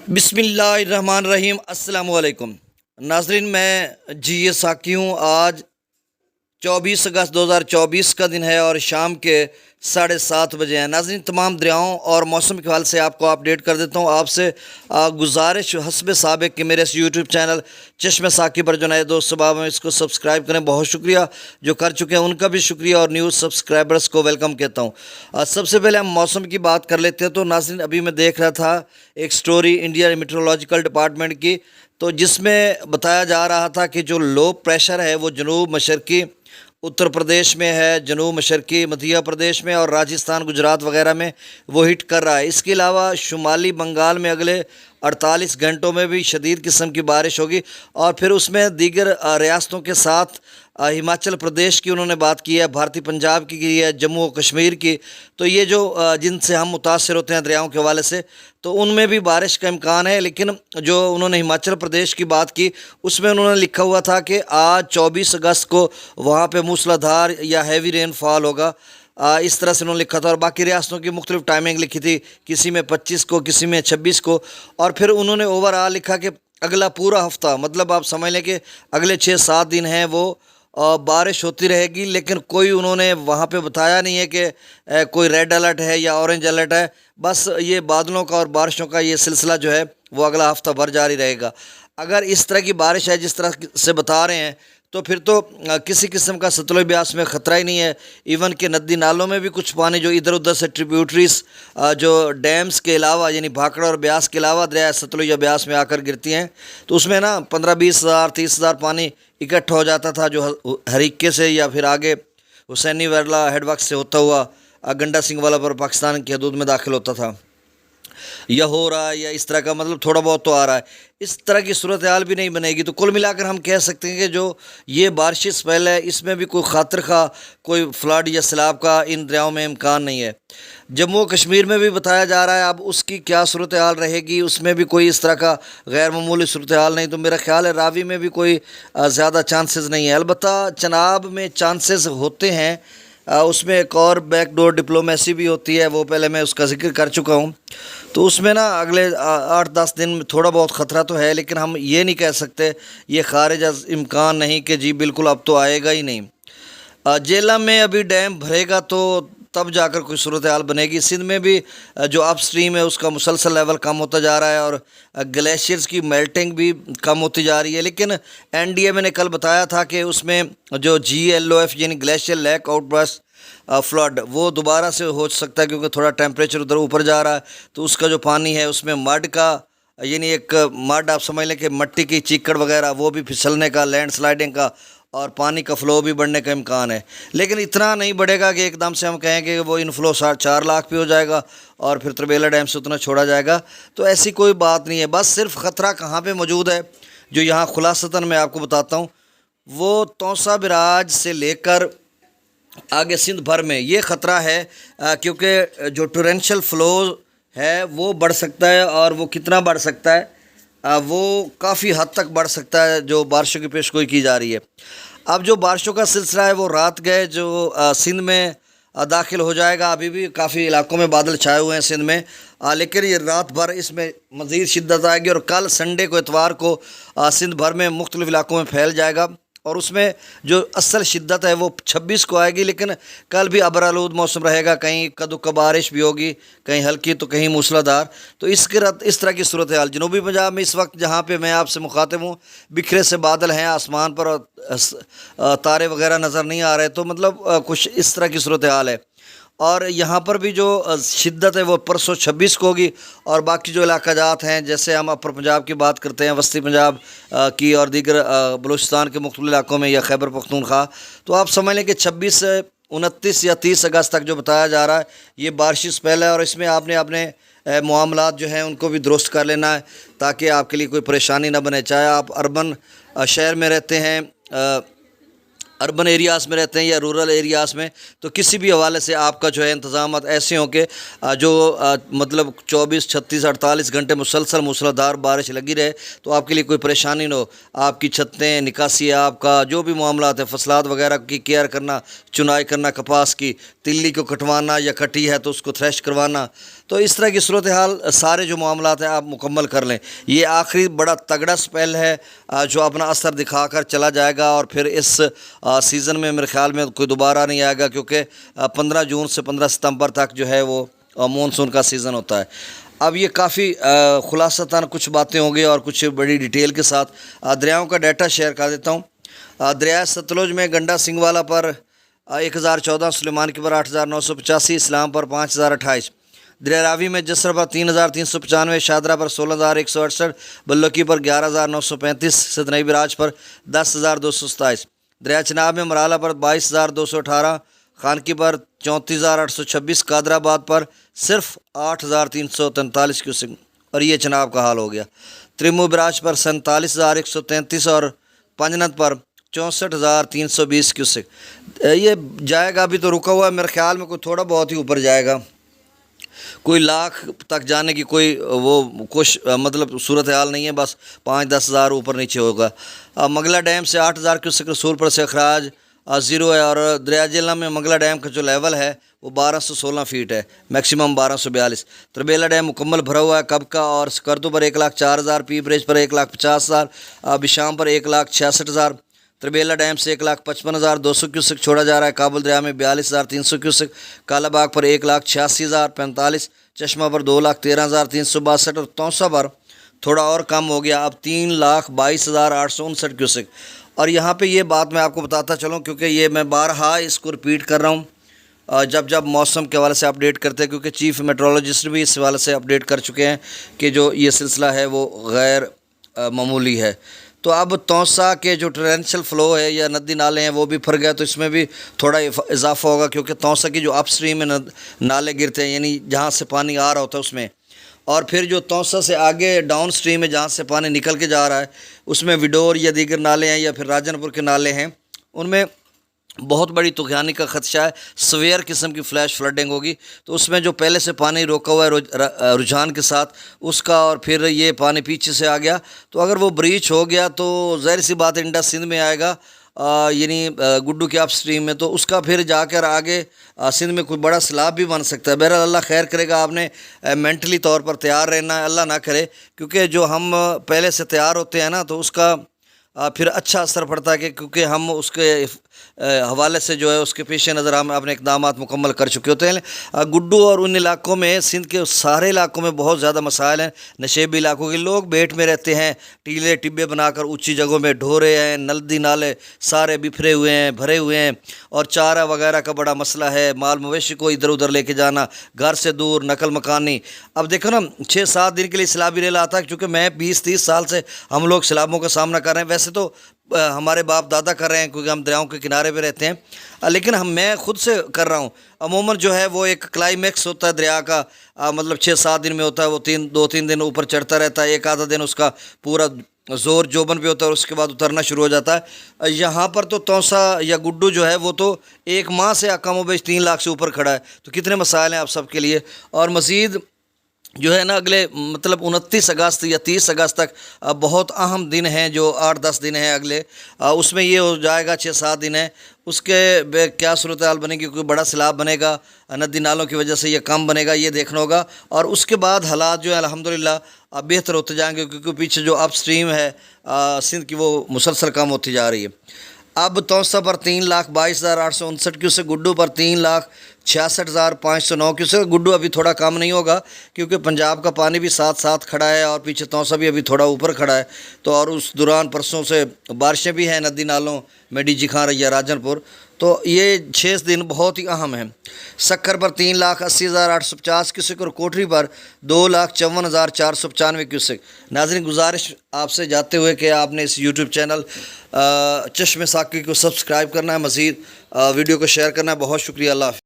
بسم اللہ الرحمن الرحیم۔ السلام علیکم ناظرین، میں جی ساکی ہوں۔ آج 24 اگست 2024 کا دن ہے اور شام کے 7:30 بجے ہیں۔ ناظرین، تمام دریاؤں اور موسم کے حوالے سے آپ کو اپڈیٹ کر دیتا ہوں۔ آپ سے گزارش حسب سابق کہ میرے اس یوٹیوب چینل چشم ساکی پر جو نئے دوست سباب ہیں اس کو سبسکرائب کریں۔ بہت شکریہ جو کر چکے ہیں، ان کا بھی شکریہ، اور نیوز سبسکرائبرز کو ویلکم کہتا ہوں۔ سب سے پہلے ہم موسم کی بات کر لیتے ہیں۔ تو ناظرین، ابھی میں دیکھ رہا تھا ایک سٹوری انڈیا میٹرولوجیکل ڈپارٹمنٹ کی، تو جس میں بتایا جا رہا تھا کہ جو لو پریشر ہے وہ جنوب مشرقی اتر پردیش میں ہے، جنوب مشرقی مدھیہ پردیش میں اور راجستھان گجرات وغیرہ میں وہ ہٹ کر رہا ہے۔ اس کے علاوہ شمالی بنگال میں اگلے 48 گھنٹوں میں بھی شدید قسم کی بارش ہوگی، اور پھر اس میں دیگر ریاستوں کے ساتھ ہماچل پردیش کی انہوں نے بات کی ہے، بھارتی پنجاب کی ہے، جموں و کشمیر کی۔ تو یہ جو جن سے ہم متاثر ہوتے ہیں دریاؤں کے حوالے سے، تو ان میں بھی بارش کا امکان ہے۔ لیکن جو انہوں نے ہماچل پردیش کی بات کی، اس میں انہوں نے لکھا ہوا تھا کہ آج 24 اگست کو وہاں پہ موسلا دھار یا ہیوی رین فال ہوگا، اس طرح سے انہوں نے لکھا تھا۔ اور باقی ریاستوں کی مختلف ٹائمنگ لکھی تھی، کسی میں 25 کو، کسی میں 26 کو، اور پھر انہوں نے اوور آل لکھا کہ اگلا پورا ہفتہ، مطلب آپ سمجھ لیں کہ اگلے 6-7 دن ہیں وہ بارش ہوتی رہے گی۔ لیکن کوئی انہوں نے وہاں پہ بتایا نہیں ہے کہ کوئی ریڈ الرٹ ہے یا اورنج الرٹ ہے۔ بس یہ بادلوں کا اور بارشوں کا یہ سلسلہ جو ہے وہ اگلا ہفتہ بھر جاری رہے گا۔ اگر اس طرح کی بارش ہے جس طرح سے بتا رہے ہیں، تو پھر تو کسی قسم کا ستلج بیاس میں خطرہ ہی نہیں ہے۔ ایون کہ ندی نالوں میں بھی کچھ پانی جو ادھر ادھر سے ٹریبیوٹریز جو ڈیمز کے علاوہ، یعنی بھاکڑا اور بیاس کے علاوہ دریائے ستلج یا بیاس میں آ کر گرتی ہیں، تو اس میں 15-20 ہزار 30 ہزار پانی اکٹھا ہو جاتا تھا، جو ہریکے سے یا پھر آگے حسینی ویرلا ہیڈ ورک سے ہوتا ہوا گنڈا سنگھ والا پر پاکستان کی حدود میں داخل ہوتا تھا، یا ہو رہا ہے، یا اس طرح کا مطلب تھوڑا بہت تو آ رہا ہے۔ اس طرح کی صورتحال بھی نہیں بنے گی۔ تو کل ملا کر ہم کہہ سکتے ہیں کہ جو یہ بارش اسپیل ہے، اس میں بھی کوئی خاطر خواہ کوئی فلڈ یا سیلاب کا ان دریاؤں میں امکان نہیں ہے۔ جموں و کشمیر میں بھی بتایا جا رہا ہے، اب اس کی کیا صورتحال رہے گی، اس میں بھی کوئی اس طرح کا غیر معمولی صورتحال نہیں۔ تو میرا خیال ہے راوی میں بھی کوئی زیادہ چانسز نہیں ہے۔ البتہ چناب میں چانسز ہوتے ہیں، اس میں ایک اور بیک ڈور ڈپلومیسی بھی ہوتی ہے، وہ پہلے میں اس کا ذکر کر چکا ہوں۔ تو اس میں اگلے 8-10 دن میں تھوڑا بہت خطرہ تو ہے، لیکن ہم یہ نہیں کہہ سکتے، یہ خارج از امکان نہیں کہ جی بالکل اب تو آئے گا ہی نہیں۔ جیلم میں ابھی ڈیم بھرے گا تو تب جا کر کوئی صورتحال بنے گی۔ سندھ میں بھی جو اپ سٹریم ہے اس کا مسلسل لیول کم ہوتا جا رہا ہے، اور گلیشیئرز کی میلٹنگ بھی کم ہوتی جا رہی ہے۔ لیکن این ڈی ایم نے کل بتایا تھا کہ اس میں جو GLOF یعنی glacier lake outburst flood, وہ دوبارہ سے ہو سکتا ہے، کیونکہ تھوڑا ٹیمپریچر ادھر اوپر جا رہا ہے، تو اس کا جو پانی ہے اس میں مڈ کا، یعنی ایک مڈ آپ سمجھ لیں کہ مٹی کی چیکڑ وغیرہ، وہ بھی پھسلنے کا، لینڈ سلائڈنگ کا، اور پانی کا فلو بھی بڑھنے کا امکان ہے۔ لیکن اتنا نہیں بڑھے گا کہ ایک دم سے ہم کہیں کہ وہ انفلو 4 لاکھ پہ ہو جائے گا اور پھر تربیلا ڈیم سے اتنا چھوڑا جائے گا، تو ایسی کوئی بات نہیں ہے۔ بس صرف خطرہ کہاں پہ موجود ہے، جو یہاں خلاصتاً میں آپ کو بتاتا ہوں، وہ توسا براج سے لے کر آگے سندھ بھر میں یہ خطرہ ہے، کیونکہ جو ٹورینشل فلو ہے وہ بڑھ سکتا ہے، اور وہ کتنا بڑھ سکتا ہے، وہ کافی حد تک بڑھ سکتا ہے، جو بارشوں کی پیشگوئی کی جا رہی ہے۔ اب جو بارشوں کا سلسلہ ہے وہ رات گئے جو سندھ میں داخل ہو جائے گا۔ ابھی بھی کافی علاقوں میں بادل چھائے ہوئے ہیں سندھ میں، لیکن یہ رات بھر اس میں مزید شدت آئے گی، اور کل سنڈے کو، اتوار کو، سندھ بھر میں مختلف علاقوں میں پھیل جائے گا، اور اس میں جو اصل شدت ہے وہ 26 کو آئے گی۔ لیکن کل بھی ابرآلود موسم رہے گا، کہیں کدو بارش بھی ہوگی، کہیں ہلکی تو کہیں موسلا دھار۔ تو اس طرح کی صورتحال جنوبی پنجاب میں اس وقت، جہاں پہ میں آپ سے مخاطب ہوں، بکھرے سے بادل ہیں آسمان پر، اور تارے وغیرہ نظر نہیں آ رہے، تو مطلب کچھ اس طرح کی صورتحال ہے۔ اور یہاں پر بھی جو شدت ہے وہ پرسوں 26 کو ہوگی، اور باقی جو علاقہ جات ہیں، جیسے ہم اپر پنجاب کی بات کرتے ہیں، وسطی پنجاب کی، اور دیگر بلوچستان کے مختلف علاقوں میں، یا خیبر پختونخوا، تو آپ سمجھ لیں کہ 26 29 یا 30 اگست تک جو بتایا جا رہا ہے یہ بارشی اسپیل ہے، اور اس میں آپ نے اپنے معاملات جو ہیں ان کو بھی درست کر لینا ہے، تاکہ آپ کے لیے کوئی پریشانی نہ بنے، چاہے آپ اربن شہر میں رہتے ہیں، اربن ایریاز میں رہتے ہیں، یا رورل ایریاز میں، تو کسی بھی حوالے سے آپ کا جو ہے انتظامات ایسے ہوں کہ جو مطلب 24 36 48 گھنٹے مسلسل موسلادھار بارش لگی رہے، تو آپ کے لیے کوئی پریشانی نہ ہو۔ آپ کی چھتیں، نکاسی، آپ کا جو بھی معاملات ہیں، فصلات وغیرہ کی کیئر کرنا، چنائی کرنا، کپاس کی تلی کو کٹوانا، یا کٹی ہے تو اس کو تھریش کروانا، تو اس طرح کی صورتحال سارے جو معاملات ہیں آپ مکمل کر لیں. یہ آخری بڑا تگڑا سپیل ہے جو اپنا اثر دکھا کر چلا جائے گا, اور پھر اس سیزن میں میرے خیال میں کوئی دوبارہ نہیں آئے گا, کیونکہ 15 جون سے 15 ستمبر تک جو ہے وہ مونسون کا سیزن ہوتا ہے. اب یہ کافی خلاصتاً کچھ باتیں ہوں گی اور کچھ بڑی ڈیٹیل کے ساتھ دریاؤں کا ڈیٹا شیئر کر دیتا ہوں. دریائے ستلج میں گنڈا سنگھوالا پر 1014, سلیمان کی پر 8985, اسلام پر 5028. دریا راوی میں جسر پر 3395, شادرہ پر 16168, بلوکی پر 11935, ستنئی براج پر 10227. دریا چناب میں مرالہ پر 22218, خانکی پر 34826, قادر آباد پر صرف 8343 کیوسک, اور یہ چناب کا حال ہو گیا. تریمو براج پر 47,133 اور پنجنت پر 64,320 کیوسک. یہ جائے گا, ابھی تو رکا ہوا ہے, میرے خیال میں کوئی تھوڑا بہت ہی اوپر جائے گا, کوئی لاکھ تک جانے کی کوئی وہ کچھ مطلب صورتحال نہیں ہے, بس 5-10 ہزار اوپر نیچے ہوگا. منگلا ڈیم سے 8,000 کیوسک رسول پر سے اخراج زیرو ہے, اور دریا جھیلم میں منگلا ڈیم کا جو لیول ہے وہ 1216 فیٹ ہے, میکسیمم 1242. تربیلا ڈیم مکمل بھرا ہوا ہے کب کا, اور سکردو پر 1,04,000, پی بریج پر 1,50,000, بشام پر 1,66,000. تربیلا ڈیم سے 1,55,200 کیوسک چھوڑا جا رہا ہے. کابل دریا میں 42,300 کیوسک, کالا باغ پر 1,86,045, چشمہ پر 2,13,362, اور توسا پر تھوڑا اور کم ہو گیا, اب 3,22,859 کیوسک. اور یہاں پہ یہ بات میں آپ کو بتاتا چلوں, کیونکہ یہ میں بارہا اس کو رپیٹ کر رہا ہوں جب موسم کے حوالے سے اپڈیٹ کرتے ہیں, کیونکہ چیف میٹرولوجسٹ بھی اس حوالے سے اپڈیٹ کر چکے ہیں کہ جو یہ سلسلہ ہے وہ غیر معمولی ہے. تو اب توسا کے جو ٹرینشل فلو ہے یا ندی نالے ہیں وہ بھی پھر گئے, تو اس میں بھی تھوڑا اضافہ ہوگا, کیونکہ توسا کی جو اپ اسٹریم میں نالے گرتے ہیں, یعنی جہاں سے پانی آ رہا ہوتا ہے اس میں, اور پھر جو توسا سے آگے ڈاؤن اسٹریم میں جہاں سے پانی نکل کے جا رہا ہے اس میں وڈور یا دیگر نالے ہیں یا پھر راجن پور کے نالے ہیں, ان میں بہت بڑی طغیانی کا خدشہ ہے, سویئر قسم کی فلیش فلڈنگ ہوگی. تو اس میں جو پہلے سے پانی روکا ہوا ہے رجحان کے ساتھ اس کا, اور پھر یہ پانی پیچھے سے آ گیا, تو اگر وہ بریچ ہو گیا تو ظاہر سی بات انڈس سندھ میں آئے گا, یعنی گڈو کے اپ اسٹریم میں, تو اس کا پھر جا کر آگے سندھ میں کوئی بڑا سیلاب بھی بن سکتا ہے. بہرحال اللہ خیر کرے گا, آپ نے مینٹلی طور پر تیار رہنا ہے, اللہ نہ کرے, کیونکہ جو ہم پہلے سے تیار ہوتے ہیں نا تو اس کا پھر اچھا اثر پڑتا ہے, کہ کیونکہ ہم اس کے حوالے سے جو ہے اس کے پیش نظر ہم اپنے اقدامات مکمل کر چکے ہوتے ہیں. گڈو اور ان علاقوں میں, سندھ کے سارے علاقوں میں بہت زیادہ مسائل ہیں. نشیبی علاقوں کے لوگ بیٹ میں رہتے ہیں, ٹیلے ٹبے بنا کر اونچی جگہوں میں ڈھورے ہیں, ندی نالے سارے بکھرے ہوئے ہیں, بھرے ہوئے ہیں, اور چارہ وغیرہ کا بڑا مسئلہ ہے, مال مویشی کو ادھر ادھر لے کے جانا, گھر سے دور, نقل مکانی. اب دیکھو نا 6-7 دن کے لیے سیلابی ریل آتا ہے, کیونکہ میں 20-30 سال سے ہم لوگ سیلابوں کا سامنا کر رہے ہیں. ویسے تو ہمارے باپ دادا کر رہے ہیں کیونکہ ہم دریاؤں کے کنارے پہ رہتے ہیں, لیکن میں خود سے کر رہا ہوں. عموماً جو ہے وہ ایک کلائمیکس ہوتا ہے دریا کا, مطلب 6-7 دن میں ہوتا ہے, وہ 2-3 دن اوپر چڑھتا رہتا ہے, ایک آدھا دن اس کا پورا زور جوبن پہ ہوتا ہے, اور اس کے بعد اترنا شروع ہو جاتا ہے. یہاں پر تو توسا یا گڈو جو ہے وہ تو 1 ماہ سے کم و بیش 3 لاکھ سے اوپر کھڑا ہے. تو کتنے مسائل ہیں آپ سب کے لیے. اور مزید جو ہے نا اگلے مطلب 29 اگست یا 30 اگست تک بہت اہم دن ہیں, جو 8-10 دن ہیں اگلے, اس میں یہ ہو جائے گا 6-7 دن ہیں, اس کے کیا صورتحال بنے گی, کوئی بڑا سیلاب بنے گا ندی نالوں کی وجہ سے, یہ کم بنے گا, یہ دیکھنا ہوگا. اور اس کے بعد حالات جو ہے الحمدللہ بہتر ہوتے جائیں گے, کیونکہ پیچھے جو اپ اسٹریم ہے سندھ کی وہ مسلسل کم ہوتی جا رہی ہے. اب توسا پر 3,22,859 کیوسک, گڈو پر 3,66,509 کیوسک. گڈو ابھی تھوڑا کم نہیں ہوگا کیونکہ پنجاب کا پانی بھی ساتھ ساتھ کھڑا ہے, اور پیچھے توسا بھی ابھی تھوڑا اوپر کھڑا ہے. تو اور اس دوران پرسوں سے بارشیں بھی ہیں ندی نالوں میں, ڈی جی خان یا راجن پور, تو یہ 6 دن بہت ہی اہم ہیں. سکھر پر 3,80,850 کیوسک, اور کوٹری پر 2,54,495 کیوسک. ناظرین گزارش آپ سے جاتے ہوئے کہ آپ نے اس یوٹیوب چینل چشم ساقی کو سبسکرائب کرنا ہے, مزید ویڈیو کو شیئر کرنا ہے. بہت شکریہ, اللہ حافظ.